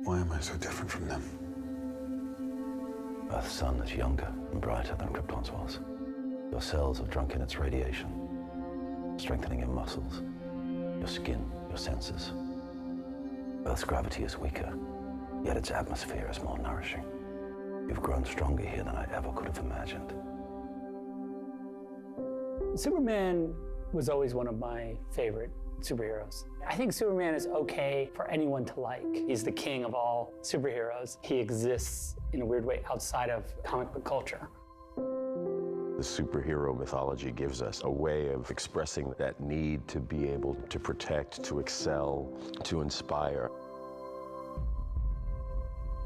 Why am I so different from them? Earth's sun is younger and brighter than Krypton's was. Your cells have drunk in its radiation, strengthening your muscles, your skin, your senses. Earth's gravity is weaker, yet its atmosphere is more nourishing. You've grown stronger here than I ever could have imagined. Superman was always one of my favorite superheroes. I think Superman is okay for anyone to like. He's the king of all superheroes. He exists in a weird way outside of comic book culture. The superhero mythology gives us a way of expressing that need to be able to protect, to excel, to inspire.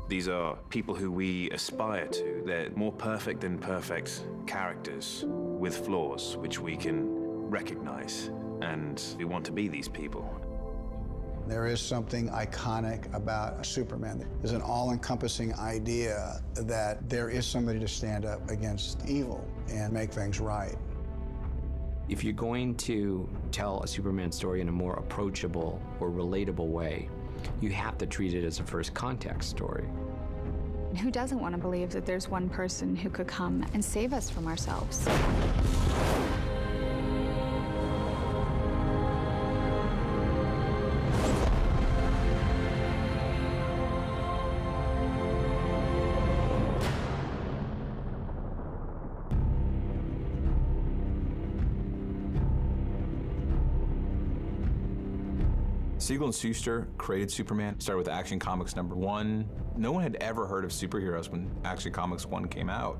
These are people who we aspire to. They're more perfect than perfect characters with flaws, which we can recognize, and we want to be these people. There is something iconic about Superman. There's an all-encompassing idea that there is somebody to stand up against evil and make things right. If you're going to tell a Superman story in a more approachable or relatable way, you have to treat it as a first context story. Who doesn't want to believe that there's one person who could come and save us from ourselves? Siegel and Shuster created Superman, started with Action Comics #1. No one had ever heard of superheroes when Action Comics 1 came out.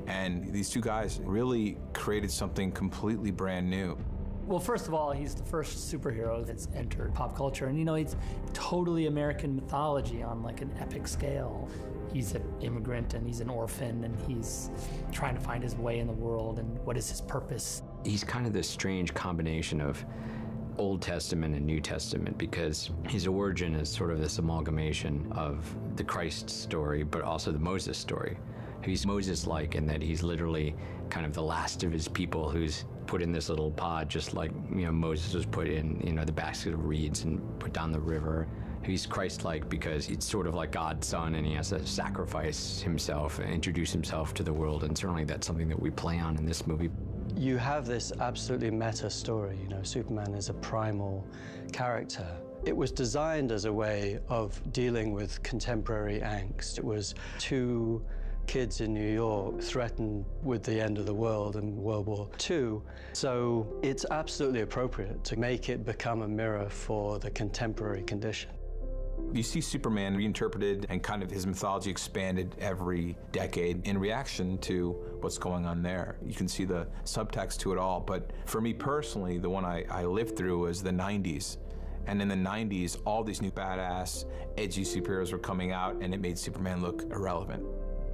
And these two guys really created something completely brand new. Well, first of all, he's the first superhero that's entered pop culture. And, you know, it's totally American mythology on like an epic scale. He's an immigrant and he's an orphan and he's trying to find his way in the world and what is his purpose. He's kind of this strange combination of Old Testament and New Testament, because his origin is sort of this amalgamation of the Christ story, but also the Moses story. He's Moses-like in that he's literally kind of the last of his people who's put in this little pod, just like, you know, Moses was put in, you know, the basket of reeds and put down the river. He's Christ-like because it's sort of like God's son and he has to sacrifice himself and introduce himself to the world, and certainly that's something that we play on in this movie. You have this absolutely meta story. You know, Superman is a primal character. It was designed as a way of dealing with contemporary angst. It was two kids in New York threatened with the end of the world in World War II. So it's absolutely appropriate to make it become a mirror for the contemporary condition. You see Superman reinterpreted and kind of his mythology expanded every decade in reaction to what's going on there. You can see the subtext to it all, but for me personally, the one I lived through was the 90s. And in the 90s, all these new badass, edgy superheroes were coming out and it made Superman look irrelevant.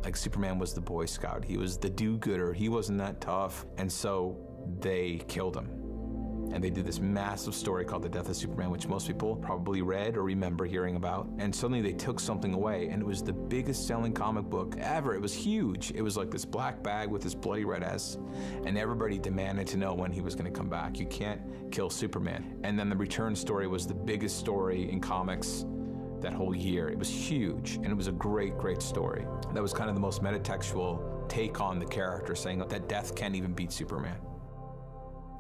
Like Superman was the Boy Scout, he was the do-gooder, he wasn't that tough, and so they killed him. And they did this massive story called The Death of Superman, which most people probably read or remember hearing about. And suddenly they took something away, and it was the biggest selling comic book ever. It was huge. It was like this black bag with this bloody red S, and everybody demanded to know when he was gonna come back. You can't kill Superman. And then the return story was the biggest story in comics that whole year. It was huge, and it was a great, great story. That was kind of the most metatextual take on the character, saying that death can't even beat Superman.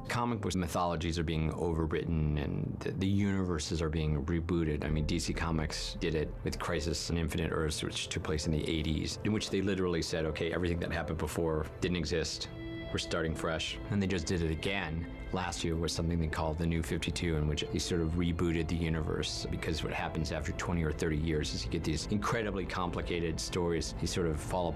Comic book mythologies are being overwritten and the universes are being rebooted. I mean, DC Comics did it with Crisis on Infinite Earths, which took place in the 80s, in which they literally said, okay, everything that happened before didn't exist. We're starting fresh. And they just did it again last year with something they called the New 52, in which they sort of rebooted the universe, because what happens after 20 or 30 years is you get these incredibly complicated stories. They sort of fall apart.